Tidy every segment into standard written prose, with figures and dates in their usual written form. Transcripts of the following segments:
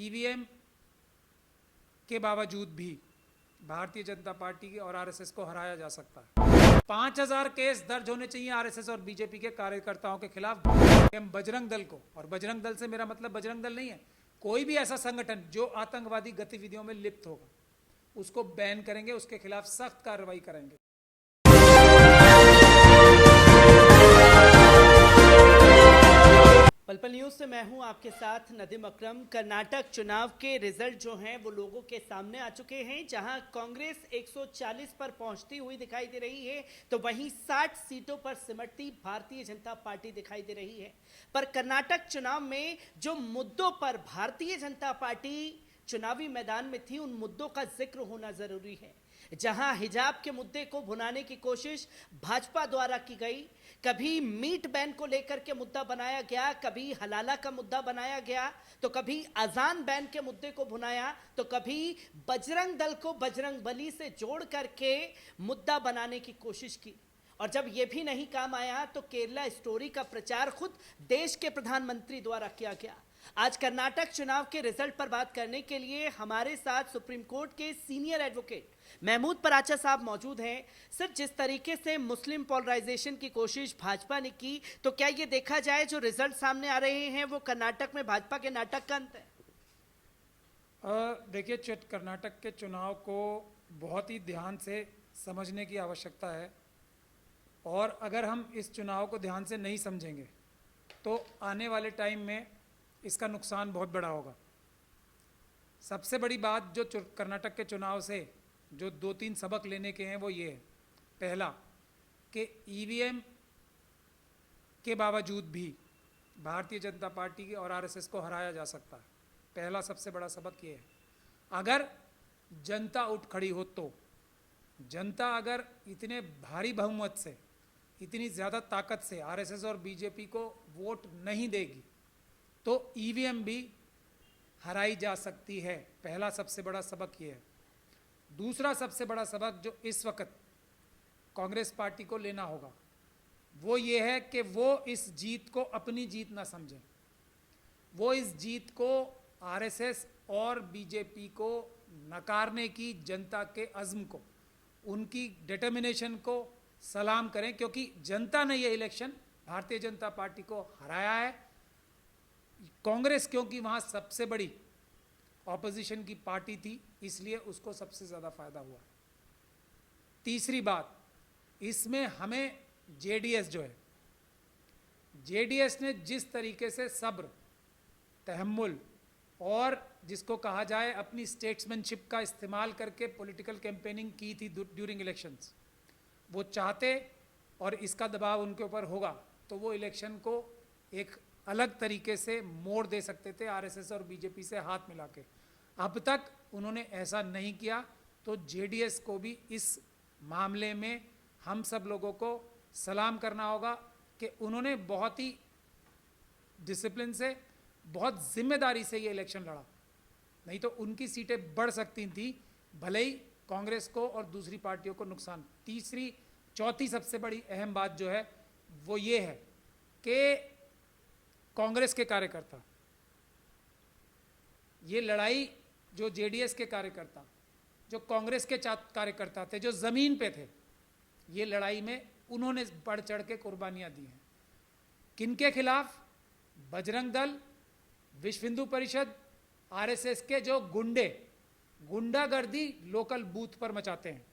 EVM के बावजूद भी भारतीय जनता पार्टी और आरएसएस को हराया जा सकता है। 5000 केस दर्ज होने चाहिए आरएसएस और बीजेपी के कार्यकर्ताओं के खिलाफ। हम बजरंग दल को, और बजरंग दल से मेरा मतलब बजरंग दल नहीं है, कोई भी ऐसा संगठन जो आतंकवादी गतिविधियों में लिप्त होगा उसको बैन करेंगे, उसके खिलाफ सख्त कार्रवाई करेंगे। पल पल न्यूज से मैं हूं आपके साथ नदीम अकरम। कर्नाटक चुनाव के रिजल्ट जो हैं वो लोगों के सामने आ चुके हैं, जहां कांग्रेस 140 पर पहुंचती हुई दिखाई दे रही है तो वहीं 60 सीटों पर सिमटती भारतीय जनता पार्टी दिखाई दे रही है। पर कर्नाटक चुनाव में जो मुद्दों पर भारतीय जनता पार्टी चुनावी मैदान में थी, उन मुद्दों का जिक्र होना जरूरी है। जहां हिजाब के मुद्दे को भुनाने की कोशिश भाजपा द्वारा की गई, कभी मीट बैन को लेकर के मुद्दा बनाया गया, कभी हलाला का मुद्दा बनाया गया, तो कभी अजान बैन के मुद्दे को भुनाया, तो कभी बजरंग दल को बजरंग बली से जोड़ करके मुद्दा बनाने की कोशिश की। और जब यह भी नहीं काम आया तो केरला स्टोरी का प्रचार खुद देश के प्रधानमंत्री द्वारा किया गया। आज कर्नाटक चुनाव के रिजल्ट पर बात करने के लिए हमारे साथ सुप्रीम कोर्ट के सीनियर एडवोकेट महमूद पराचा साहब मौजूद हैं। सर, जिस तरीके से मुस्लिम पोलराइजेशन की कोशिश भाजपा ने की, तो क्या ये देखा जाए जो रिजल्ट सामने आ रहे हैं वो कर्नाटक में भाजपा के नाटक का अंत है? देखिए, कर्नाटक के चुनाव को बहुत ही ध्यान से समझने की आवश्यकता है, और अगर हम इस चुनाव को ध्यान से नहीं समझेंगे तो आने वाले टाइम में इसका नुकसान बहुत बड़ा होगा। सबसे बड़ी बात जो कर्नाटक के चुनाव से जो 2-3 सबक लेने के हैं वो ये है। पहला, कि ईवीएम के बावजूद भी भारतीय जनता पार्टी और आरएसएस को हराया जा सकता है। पहला सबसे बड़ा सबक ये है। अगर जनता उठ खड़ी हो तो, जनता अगर इतने भारी बहुमत से, इतनी ज़्यादा ताकत से आरएसएस और बीजेपी को वोट नहीं देगी तो ईवीएम भी हराई जा सकती है। पहला सबसे बड़ा सबक ये है। दूसरा सबसे बड़ा सबक जो इस वक्त कांग्रेस पार्टी को लेना होगा वो ये है कि वो इस जीत को अपनी जीत ना समझें। वो इस जीत को आरएसएस और बीजेपी को नकारने की जनता के अज़्म को, उनकी डिटर्मिनेशन को सलाम करें, क्योंकि जनता ने ये इलेक्शन भारतीय जनता पार्टी को हराया है। कांग्रेस क्योंकि वहाँ सबसे बड़ी ऑपोजिशन की पार्टी थी, इसलिए उसको सबसे ज़्यादा फायदा हुआ। तीसरी बात, इसमें हमें जेडीएस जो है, जेडीएस ने जिस तरीके से सब्र, तहम्मुल और जिसको कहा जाए अपनी स्टेट्समैनशिप का इस्तेमाल करके पॉलिटिकल कैंपेनिंग की थी ड्यूरिंग इलेक्शंस, वो चाहते और इसका दबाव उनके ऊपर होगा तो वो इलेक्शन को एक अलग तरीके से मोड़ दे सकते थे आरएसएस और बीजेपी से हाथ मिला के। अब तक उन्होंने ऐसा नहीं किया, तो जेडीएस को भी इस मामले में हम सब लोगों को सलाम करना होगा कि उन्होंने बहुत ही डिसिप्लिन से, बहुत जिम्मेदारी से ये इलेक्शन लड़ा। नहीं तो उनकी सीटें बढ़ सकती थी, भले ही कांग्रेस को और दूसरी पार्टियों को नुकसान। चौथी सबसे बड़ी अहम बात जो है वो ये है कि कांग्रेस के कार्यकर्ता, ये लड़ाई जो जेडीएस के कार्यकर्ता, जो कांग्रेस के कार्यकर्ता थे, जो ज़मीन पे थे, ये लड़ाई में उन्होंने बढ़ चढ़ के कुर्बानियाँ दी हैं। किनके खिलाफ? बजरंग दल, विश्व हिंदू परिषद, आरएसएस के जो गुंडागर्दी लोकल बूथ पर मचाते हैं,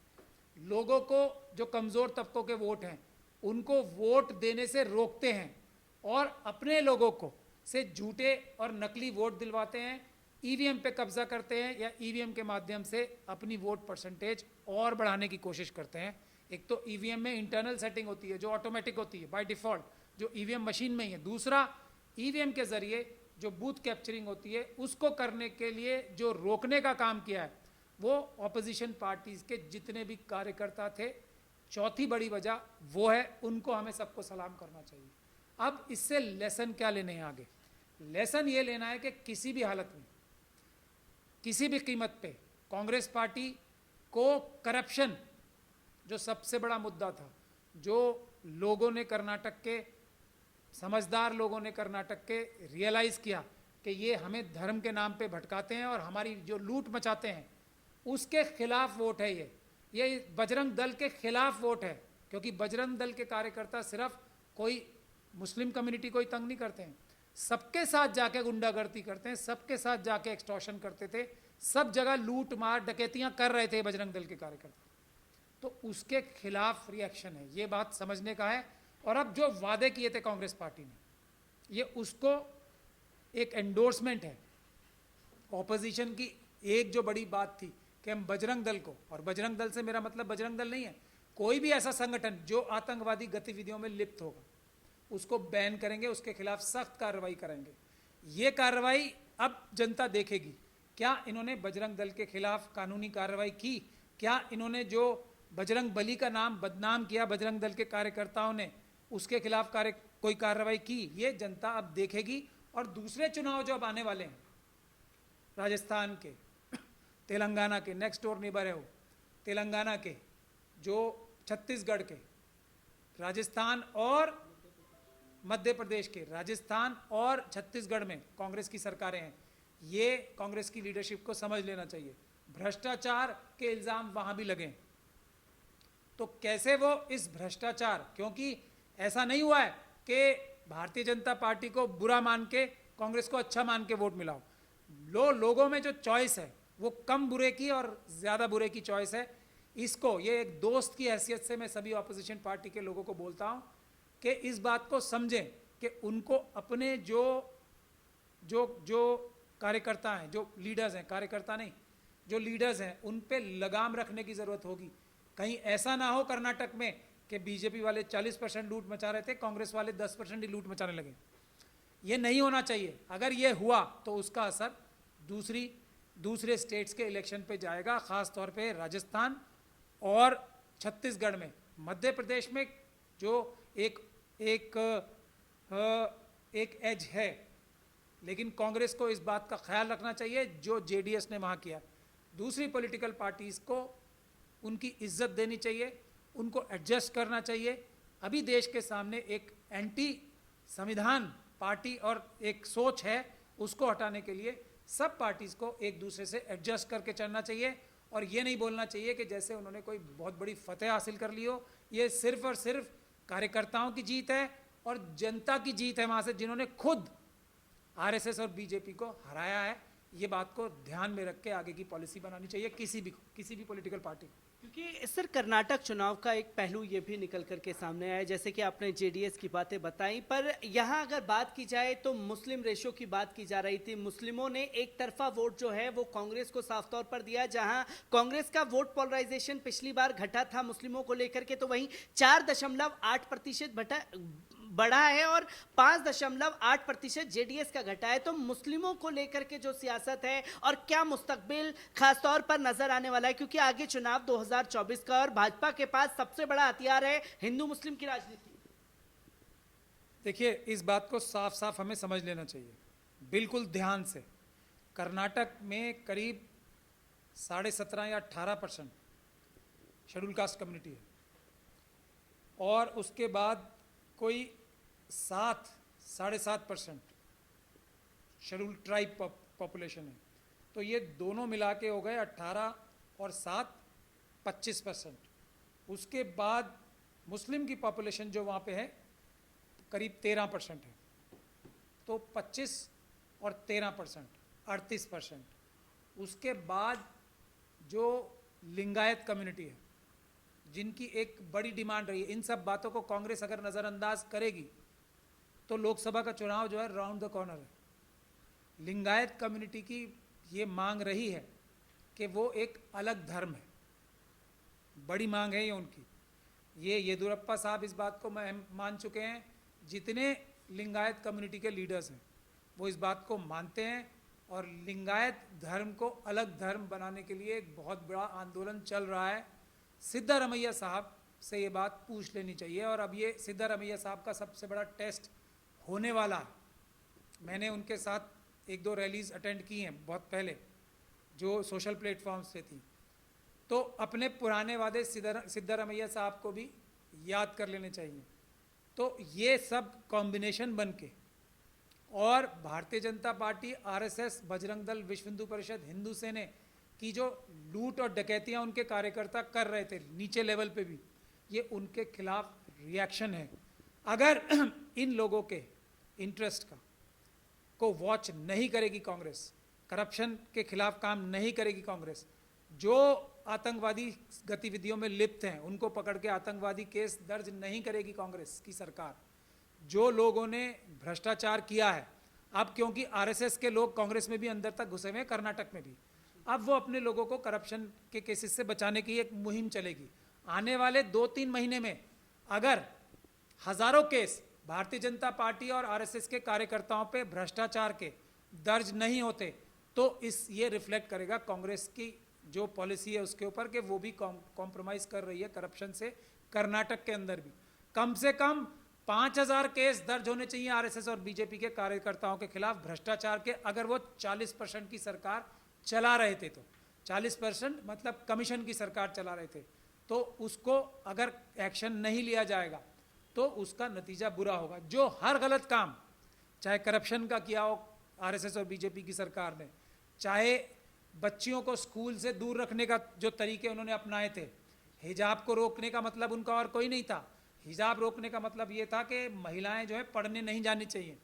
लोगों को, जो कमज़ोर तबकों के वोट हैं उनको वोट देने से रोकते हैं और अपने लोगों को से झूठे और नकली वोट दिलवाते हैं, ईवीएम पे कब्जा करते हैं या ईवीएम के माध्यम से अपनी वोट परसेंटेज और बढ़ाने की कोशिश करते हैं। एक तो ईवीएम में इंटरनल सेटिंग होती है जो ऑटोमेटिक होती है बाय डिफ़ॉल्ट, जो ईवीएम मशीन में ही है। दूसरा, ईवीएम के ज़रिए जो बूथ कैप्चरिंग होती है उसको करने के लिए जो रोकने का काम किया है वो ऑपोजिशन पार्टीज़ के जितने भी कार्यकर्ता थे। चौथी बड़ी वजह वो है, उनको हमें सबको सलाम करना चाहिए। अब इससे लेसन क्या लेने हैं आगे? लेसन ये लेना है कि किसी भी हालत में, किसी भी कीमत पे कांग्रेस पार्टी को करप्शन, जो सबसे बड़ा मुद्दा था, जो लोगों ने कर्नाटक के, समझदार लोगों ने कर्नाटक के रियलाइज़ किया कि ये हमें धर्म के नाम पे भटकाते हैं और हमारी जो लूट मचाते हैं उसके खिलाफ वोट है ये बजरंग दल के खिलाफ वोट है, क्योंकि बजरंग दल के कार्यकर्ता सिर्फ कोई मुस्लिम कम्युनिटी को ही तंग नहीं करते हैं, सबके साथ जाके गुंडागर्दी करते हैं, सबके साथ जाके एक्सटॉर्शन करते थे, सब जगह लूट मार डकैतियां कर रहे थे बजरंग दल के कार्यकर्ता। तो उसके खिलाफ रिएक्शन है, ये बात समझने का है। और अब जो वादे किए थे कांग्रेस पार्टी ने, ये उसको एक एंडोर्समेंट है। ऑपोजिशन की एक जो बड़ी बात थी कि हम बजरंग दल को, और बजरंग दल से मेरा मतलब बजरंग दल नहीं है, कोई भी ऐसा संगठन जो आतंकवादी गतिविधियों में लिप्त होगा उसको बैन करेंगे, उसके खिलाफ सख्त कार्रवाई करेंगे। ये कार्रवाई अब जनता देखेगी, क्या इन्होंने बजरंग दल के खिलाफ कानूनी कार्रवाई की, क्या इन्होंने जो बजरंग बली का नाम बदनाम किया बजरंग दल के कार्यकर्ताओं ने, उसके खिलाफ कोई कार्रवाई की, ये जनता अब देखेगी। और दूसरे चुनाव जो अब आने वाले हैं, राजस्थान के, तेलंगाना के, नेक्स्ट डोर नेबर है वो, तेलंगाना के, जो छत्तीसगढ़ के, राजस्थान और मध्य प्रदेश के, राजस्थान और छत्तीसगढ़ में कांग्रेस की सरकारें हैं। ये कांग्रेस की लीडरशिप को समझ लेना चाहिए, भ्रष्टाचार के इल्जाम वहां भी लगे, तो कैसे वो इस भ्रष्टाचार, क्योंकि ऐसा नहीं हुआ है कि भारतीय जनता पार्टी को बुरा मान के कांग्रेस को अच्छा मान के वोट मिला हो। लोगों में जो चॉइस है वो कम बुरे की और ज्यादा बुरे की चॉइस है। इसको, ये एक दोस्त की हैसियत से मैं सभी ऑपोजिशन पार्टी के लोगों को बोलता हूं कि इस बात को समझें कि उनको अपने जो जो जो कार्यकर्ता हैं, जो लीडर्स हैं, कार्यकर्ता नहीं, जो लीडर्स हैं, उन पे लगाम रखने की जरूरत होगी। कहीं ऐसा ना हो कर्नाटक में कि बीजेपी वाले 40% लूट मचा रहे थे, कांग्रेस वाले 10% ही लूट मचाने लगे। ये नहीं होना चाहिए। अगर ये हुआ तो उसका असर दूसरे स्टेट्स के इलेक्शन पे जाएगा, खास तौर पे राजस्थान और छत्तीसगढ़ में। मध्य प्रदेश में जो एक एज है, लेकिन कांग्रेस को इस बात का ख्याल रखना चाहिए जो जेडीएस ने वहाँ किया। दूसरी पॉलिटिकल पार्टीज को उनकी इज्जत देनी चाहिए, उनको एडजस्ट करना चाहिए। अभी देश के सामने एक एंटी संविधान पार्टी और एक सोच है, उसको हटाने के लिए सब पार्टीज को एक दूसरे से एडजस्ट करके चलना चाहिए। और ये नहीं बोलना चाहिए कि जैसे उन्होंने कोई बहुत बड़ी फतेह हासिल कर ली हो। ये सिर्फ और सिर्फ कार्यकर्ताओं की जीत है और जनता की जीत है, वहाँ से जिन्होंने खुद आरएसएस और बीजेपी को हराया है। ये बात को ध्यान में रख के आगे की पॉलिसी बनानी चाहिए किसी भी पॉलिटिकल पार्टी को। क्योंकि सर कर्नाटक चुनाव का एक पहलू ये भी निकल करके सामने आया, जैसे कि आपने जेडीएस की बातें बताई, पर यहाँ अगर बात की जाए तो मुस्लिम रेशो की बात की जा रही थी। मुस्लिमों ने एक तरफा वोट जो है वो कांग्रेस को साफ तौर पर दिया, जहां कांग्रेस का वोट पोलराइजेशन पिछली बार घटा था मुस्लिमों को लेकर के, तो वहीं 4.8% बढ़ा है और 5.8% जेडीएस का घटा है। तो मुस्लिमों को लेकर के जो सियासत है और क्या मुस्तकबिल खासतौर पर नजर आने वाला है, क्योंकि आगे चुनाव 2024 का और भाजपा के पास सबसे बड़ा हथियार है हिंदू मुस्लिम की राजनीति। देखिए, इस बात को साफ साफ हमें समझ लेना चाहिए बिल्कुल ध्यान से। कर्नाटक में करीब 17.5 या 18% शेड्यूल कास्ट कम्युनिटी है और उसके बाद कोई 7-7.5% शेड्यूल ट्राइब पॉपुलेशन है। तो ये दोनों मिला के हो गए 18 और 7 25%। उसके बाद मुस्लिम की पॉपुलेशन जो वहाँ पे है करीब 13% है। तो 25 और 13% 38%। उसके बाद जो लिंगायत कम्युनिटी है, जिनकी एक बड़ी डिमांड रही है, इन सब बातों को कांग्रेस अगर नज़रअंदाज करेगी तो लोकसभा का चुनाव जो है राउंड द कॉर्नर है। लिंगायत कम्युनिटी की ये मांग रही है कि वो एक अलग धर्म है, बड़ी मांग है ये उनकी। ये येदुरप्पा साहब इस बात को मान चुके हैं, जितने लिंगायत कम्युनिटी के लीडर्स हैं वो इस बात को मानते हैं और लिंगायत धर्म को अलग धर्म बनाने के लिए एक बहुत बड़ा आंदोलन चल रहा है। सिद्धारमैया साहब से ये बात पूछ लेनी चाहिए। और अब ये सिद्धारमैया साहब का सबसे बड़ा टेस्ट होने वाला है। मैंने उनके साथ 1-2 रैलीज अटेंड की हैं बहुत पहले, जो सोशल प्लेटफॉर्म्स पे थी। तो अपने पुराने वादे सिद्धारमैया साहब को भी याद कर लेने चाहिए। तो ये सब कॉम्बिनेशन बन के और भारतीय जनता पार्टी, आरएसएस, बजरंग दल, विश्व हिंदू परिषद, हिंदू सेना की जो लूट और डकैतियां उनके कार्यकर्ता कर रहे थे नीचे लेवल पे भी, ये उनके खिलाफ रिएक्शन है। अगर इन लोगों के इंटरेस्ट को वॉच नहीं करेगी कांग्रेस, करप्शन के खिलाफ काम नहीं करेगी कांग्रेस, जो आतंकवादी गतिविधियों में लिप्त हैं उनको पकड़ के आतंकवादी केस दर्ज नहीं करेगी कांग्रेस की सरकार, जो लोगों ने भ्रष्टाचार किया है, अब क्योंकि आरएसएस के लोग कांग्रेस में भी अंदर तक घुसे हुए हैं, कर्नाटक में भी, अब वो अपने लोगों को करप्शन के केसेस से बचाने की एक मुहिम चलेगी। आने वाले 2-3 महीने में अगर हजारों केस भारतीय जनता पार्टी और आरएसएस के कार्यकर्ताओं पे भ्रष्टाचार के दर्ज नहीं होते, तो ये रिफ्लेक्ट करेगा कांग्रेस की जो पॉलिसी है उसके ऊपर कि वो भी कॉम्प्रोमाइज कर रही है करप्शन से। कर्नाटक के अंदर भी कम से कम 5000 केस दर्ज होने चाहिए आरएसएस और बीजेपी के कार्यकर्ताओं के खिलाफ भ्रष्टाचार के, अगर वो 40% की सरकार चला रहे थे तो 40% मतलब कमीशन की सरकार चला रहे थे, तो उसको अगर एक्शन नहीं लिया जाएगा तो उसका नतीजा बुरा होगा। जो हर गलत काम, चाहे करप्शन का किया हो आरएसएस और बीजेपी की सरकार ने, चाहे बच्चियों को स्कूल से दूर रखने का जो तरीके उन्होंने अपनाए थे, हिजाब को रोकने का मतलब उनका और कोई नहीं था, हिजाब रोकने का मतलब ये था कि महिलाएं जो है पढ़ने नहीं जानी चाहिए,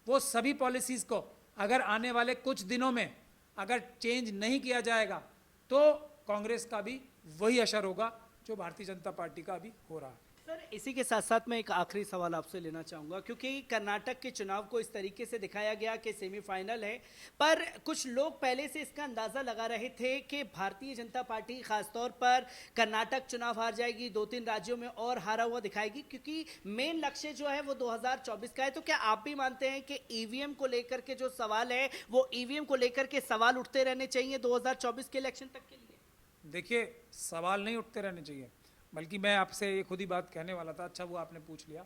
वो सभी पॉलिसीज़ को अगर आने वाले कुछ दिनों में अगर चेंज नहीं किया जाएगा तो कांग्रेस का भी वही असर होगा जो भारतीय जनता पार्टी का अभी हो रहा है। सर, इसी के साथ साथ मैं एक आखिरी सवाल आपसे लेना चाहूँगा, क्योंकि कर्नाटक के चुनाव को इस तरीके से दिखाया गया कि सेमीफाइनल है, पर कुछ लोग पहले से इसका अंदाज़ा लगा रहे थे कि भारतीय जनता पार्टी खासतौर पर कर्नाटक चुनाव हार जाएगी, 2-3 राज्यों में और हारा हुआ दिखाएगी, क्योंकि मेन लक्ष्य जो है वो 2024 का है। तो क्या आप भी मानते हैं कि ईवीएम को लेकर के जो सवाल है वो ईवीएम को लेकर के सवाल उठते रहने चाहिए 2024 के इलेक्शन तक के लिए? देखिए, सवाल नहीं उठते रहने चाहिए, बल्कि मैं आपसे ये खुद ही बात कहने वाला था, अच्छा वो आपने पूछ लिया।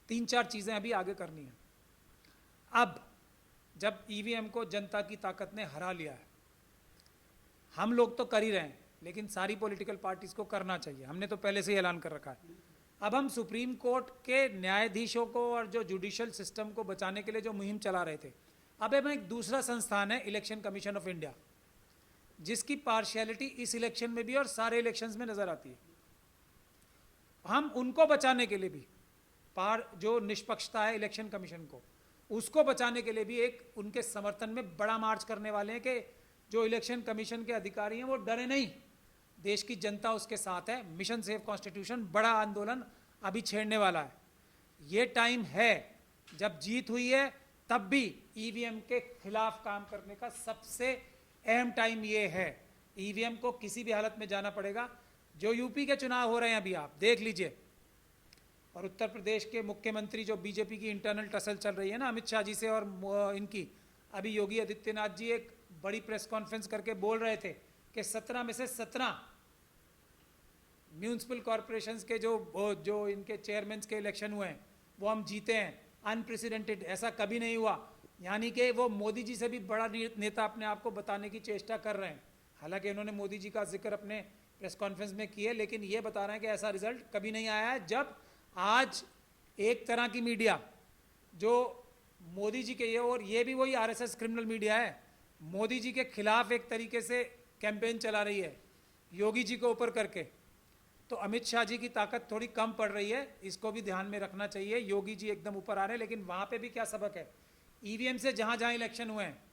3-4 चीज़ें अभी आगे करनी है। अब जब ईवीएम को जनता की ताकत ने हरा लिया है, हम लोग तो कर ही रहे हैं, लेकिन सारी पॉलिटिकल पार्टीज को करना चाहिए, हमने तो पहले से ही ऐलान कर रखा है। अब हम सुप्रीम कोर्ट के न्यायाधीशों को और जो जुडिशियल सिस्टम को बचाने के लिए जो मुहिम चला रहे थे, अब हम एक दूसरा संस्थान है इलेक्शन कमीशन ऑफ इंडिया, जिसकी पार्शियलिटी इस इलेक्शन में भी और सारे इलेक्शंस में नजर आती है। हम उनको बचाने के लिए भी जो निष्पक्षता है इलेक्शन कमीशन को, उसको बचाने के लिए भी एक उनके समर्थन में बड़ा मार्च करने वाले हैं कि जो इलेक्शन कमीशन के अधिकारी हैं वो डरे नहीं, देश की जनता उसके साथ है। मिशन सेव कॉन्स्टिट्यूशन बड़ा आंदोलन अभी छेड़ने वाला है। ये टाइम है, जब जीत हुई है तब भी ईवीएम के खिलाफ काम करने का सबसे अहम टाइम ये है। ईवीएम को किसी भी हालत में जाना पड़ेगा। जो यूपी के चुनाव हो रहे हैं अभी आप देख लीजिए, और उत्तर प्रदेश के मुख्यमंत्री जो बीजेपी की इंटरनल टसल चल रही है ना अमित शाह जी से और इनकी, अभी योगी आदित्यनाथ जी एक बड़ी प्रेस कॉन्फ्रेंस करके बोल रहे थे कि 17 में से 17 म्यूनिसिपल कॉरपोरेशंस के जो इनके चेयरमैन के इलेक्शन हुए हैं वो हम जीते हैं, अनप्रेसिडेंटेड, ऐसा कभी नहीं हुआ। यानी कि वो मोदी जी से भी बड़ा नेता अपने आप को बताने की चेष्टा कर रहे हैं। हालांकि उन्होंने मोदी जी का जिक्र अपने प्रेस कॉन्फ्रेंस में किए, लेकिन ये बता रहे हैं कि ऐसा रिजल्ट कभी नहीं आया है। जब आज एक तरह की मीडिया जो मोदी जी के, ये और ये भी वही आरएसएस क्रिमिनल मीडिया है, मोदी जी के खिलाफ एक तरीके से कैंपेन चला रही है योगी जी को ऊपर करके, तो अमित शाह जी की ताकत थोड़ी कम पड़ रही है, इसको भी ध्यान में रखना चाहिए। योगी जी एकदम ऊपर आ रहे हैं, लेकिन वहाँ पे भी क्या सबक है, ईवीएम से जहाँ जहाँ इलेक्शन हुए हैं,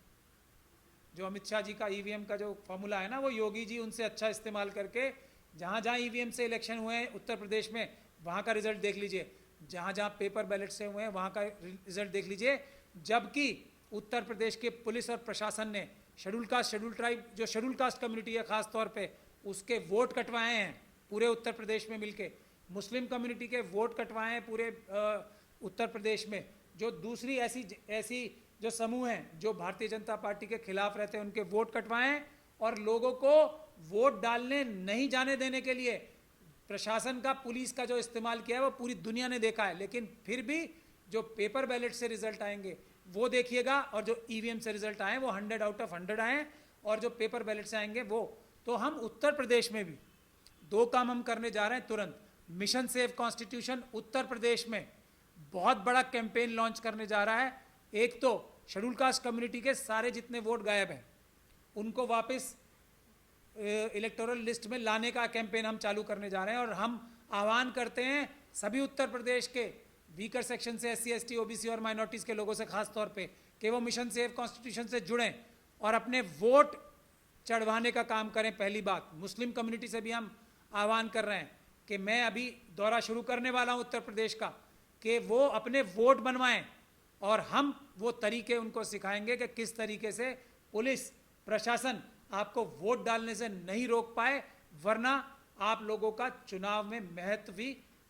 जो अमित शाह जी का ईवीएम का जो फॉर्मूला है ना, वो योगी जी उनसे अच्छा इस्तेमाल करके जहाँ जहाँ ईवीएम से इलेक्शन हुए हैं उत्तर प्रदेश में, वहाँ का रिजल्ट देख लीजिए, जहाँ जहाँ पेपर बैलेट से हुए हैं वहाँ का रिजल्ट देख लीजिए। जबकि उत्तर प्रदेश के पुलिस और प्रशासन ने शेड्यूल कास्ट, शेड्यूल ट्राइब, जो शेड्यूल कास्ट कम्युनिटी है खास तौर पे, उसके वोट कटवाए हैं पूरे उत्तर प्रदेश में मिलके, मुस्लिम कम्युनिटी के वोट कटवाए हैं पूरे उत्तर प्रदेश में, जो दूसरी ऐसी जो समूह हैं जो भारतीय जनता पार्टी के खिलाफ रहते हैं उनके वोट कटवाए हैं, और लोगों को वोट डालने नहीं जाने देने के लिए प्रशासन का, पुलिस का जो इस्तेमाल किया है वो पूरी दुनिया ने देखा है। लेकिन फिर भी जो पेपर बैलेट से रिजल्ट आएंगे वो देखिएगा, और जो ईवीएम से रिजल्ट आए वो 100 आउट ऑफ 100 आए, और जो पेपर बैलेट से आएंगे वो। तो हम उत्तर प्रदेश में भी 2 काम हम करने जा रहे हैं तुरंत। Mission save constitution Uttar Pradesh में बहुत बड़ा कैंपेन लॉन्च करने जा रहा है। एक तो शेड्यूल कास्ट कम्युनिटी के सारे जितने वोट गायब हैं उनको वापस इलेक्टोरल लिस्ट में लाने का कैंपेन हम चालू करने जा रहे हैं। और हम आह्वान करते हैं सभी उत्तर प्रदेश के वीकर सेक्शन से SC ST OBC और माइनॉरिटीज़ के लोगों से खास तौर पे कि वो मिशन सेव कॉन्स्टिट्यूशन से जुड़ें और अपने वोट चढ़वाने का काम करें। पहली बात, मुस्लिम कम्युनिटी से भी हम आह्वान कर रहे हैं कि मैं अभी दौरा शुरू करने वाला हूं उत्तर प्रदेश का, कि वो अपने वोट बनवाएं और हम वो तरीके उनको सिखाएंगे कि किस तरीके से पुलिस प्रशासन आपको वोट डालने से नहीं रोक पाए, वरना आप लोगों का चुनाव में महत्व भी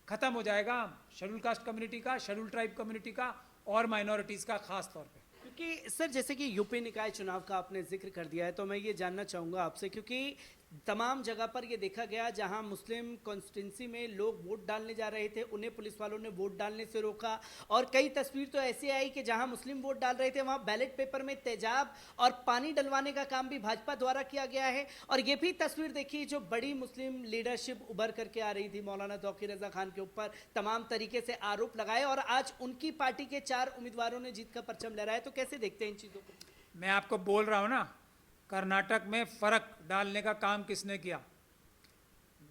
खत्म हो जाएगा। शेड्यूल कास्ट कम्युनिटी का, शेड्यूल ट्राइब कम्युनिटी का और माइनॉरिटीज़ का खास तौर पे। क्योंकि सर जैसे कि यूपी निकाय चुनाव का आपने जिक्र कर दिया है, तो मैं ये जानना चाहूँगा आपसे, क्योंकि तमाम जगह पर ये देखा गया जहां मुस्लिम कॉन्स्टिट्यूंसी में लोग वोट डालने जा रहे थे उन्हें पुलिस वालों ने वोट डालने से रोका, और कई तस्वीर तो ऐसी आई कि जहां मुस्लिम वोट डाल रहे थे वहां बैलेट पेपर में तेजाब और पानी डलवाने का काम भी भाजपा द्वारा किया गया है। और ये भी तस्वीर देखी जो बड़ी मुस्लिम लीडरशिप उभर करके आ रही थी, मौलाना तौकीर रजा खान के ऊपर तमाम तरीके से आरोप लगाए, और आज उनकी पार्टी के 4 उम्मीदवारों ने जीत का परचम लहराया। तो कैसे देखते हैं इन चीज़ों को? मैं आपको बोल रहा हूँ ना, कर्नाटक में फर्क डालने का काम किसने किया?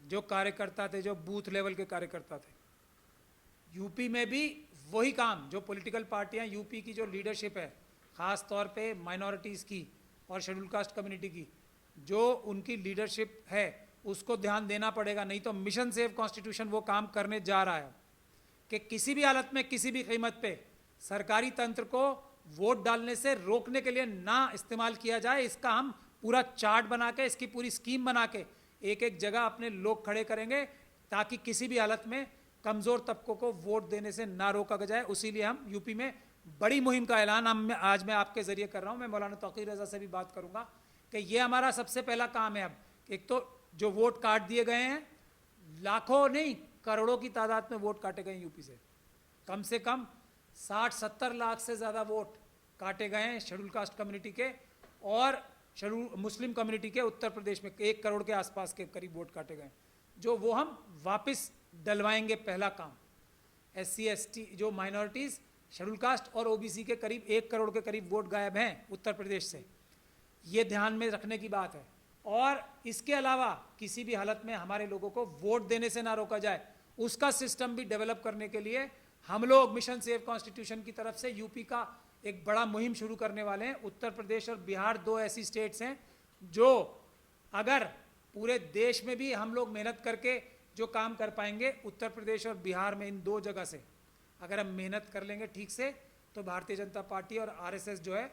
जो कार्यकर्ता थे, जो बूथ लेवल के कार्यकर्ता थे। यूपी में भी वही काम, जो पॉलिटिकल पार्टियां, यूपी की जो लीडरशिप है ख़ास तौर पे माइनॉरिटीज़ की और शेड्यूल कास्ट कम्युनिटी की, जो उनकी लीडरशिप है उसको ध्यान देना पड़ेगा। नहीं तो मिशन सेव कॉन्स्टिट्यूशन वो काम करने जा रहा है कि किसी भी हालत में, किसी भी कीमत पे सरकारी तंत्र को वोट डालने से रोकने के लिए ना इस्तेमाल किया जाए। इसका हम पूरा चार्ट बना के, इसकी पूरी स्कीम बना के एक एक जगह अपने लोग खड़े करेंगे ताकि किसी भी हालत में कमज़ोर तबकों को वोट देने से ना रोका जाए। उसीलिए हम यूपी में बड़ी मुहिम का ऐलान आज मैं आपके ज़रिए कर रहा हूँ। मैं मौलाना तौकीर रज़ा से भी बात करूँगा कि ये हमारा सबसे पहला काम है। अब एक तो जो वोट काट दिए गए हैं, लाखों नहीं करोड़ों की तादाद में वोट काटे गए यूपी से कम 60-70 लाख से ज़्यादा वोट काटे गए हैं शेड्यूल कास्ट कम्युनिटी के, और शेड्यूल मुस्लिम कम्युनिटी के उत्तर प्रदेश में 1 करोड़ के आसपास के करीब वोट काटे गए, जो वो हम वापस डलवाएंगे। पहला काम SC ST जो माइनॉरिटीज़, शेड्यूल कास्ट और OBC के करीब 1 करोड़ के करीब वोट गायब हैं उत्तर प्रदेश से, ये ध्यान में रखने की बात है। और इसके अलावा किसी भी हालत में हमारे लोगों को वोट देने से ना रोका जाए, उसका सिस्टम भी डेवलप करने के लिए हम लोग मिशन सेव कॉन्स्टिट्यूशन की तरफ से यूपी का एक बड़ा मुहिम शुरू करने वाले हैं। उत्तर प्रदेश और बिहार 2 ऐसी स्टेट्स हैं जो अगर पूरे देश में भी हम लोग मेहनत करके जो काम कर पाएंगे, उत्तर प्रदेश और बिहार में इन 2 जगह से अगर हम मेहनत कर लेंगे ठीक से, तो भारतीय जनता पार्टी और RSS जो है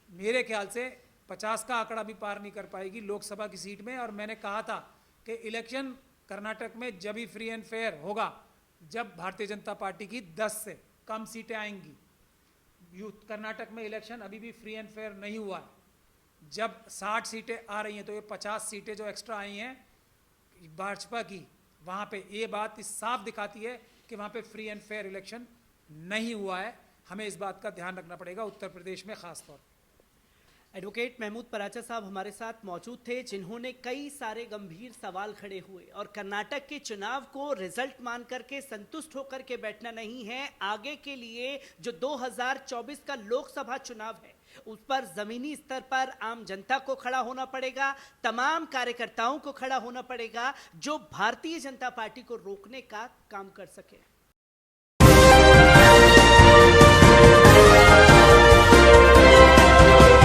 मेरे ख्याल से 50 का आंकड़ा भी पार नहीं कर पाएगी लोकसभा की सीट में। और मैंने कहा था कि इलेक्शन कर्नाटक में जब ही फ्री एंड फेयर होगा जब भारतीय जनता पार्टी की 10 से कम सीटें आएंगी। यूथ कर्नाटक में इलेक्शन अभी भी फ्री एंड फेयर नहीं हुआ है। जब 60 सीटें आ रही हैं तो ये 50 सीटें जो एक्स्ट्रा आई हैं भाजपा की, वहाँ पे ये बात साफ दिखाती है कि वहाँ पे फ्री एंड फेयर इलेक्शन नहीं हुआ है। हमें इस बात का ध्यान रखना पड़ेगा उत्तर प्रदेश में खास तौर पर। एडवोकेट महमूद पराचा साहब हमारे साथ मौजूद थे, जिन्होंने कई सारे गंभीर सवाल खड़े हुए, और कर्नाटक के चुनाव को रिजल्ट मान करके संतुष्ट होकर के बैठना नहीं है। आगे के लिए जो 2024 का लोकसभा चुनाव है उस पर जमीनी स्तर पर आम जनता को खड़ा होना पड़ेगा, तमाम कार्यकर्ताओं को खड़ा होना पड़ेगा जो भारतीय जनता पार्टी को रोकने का काम कर सके।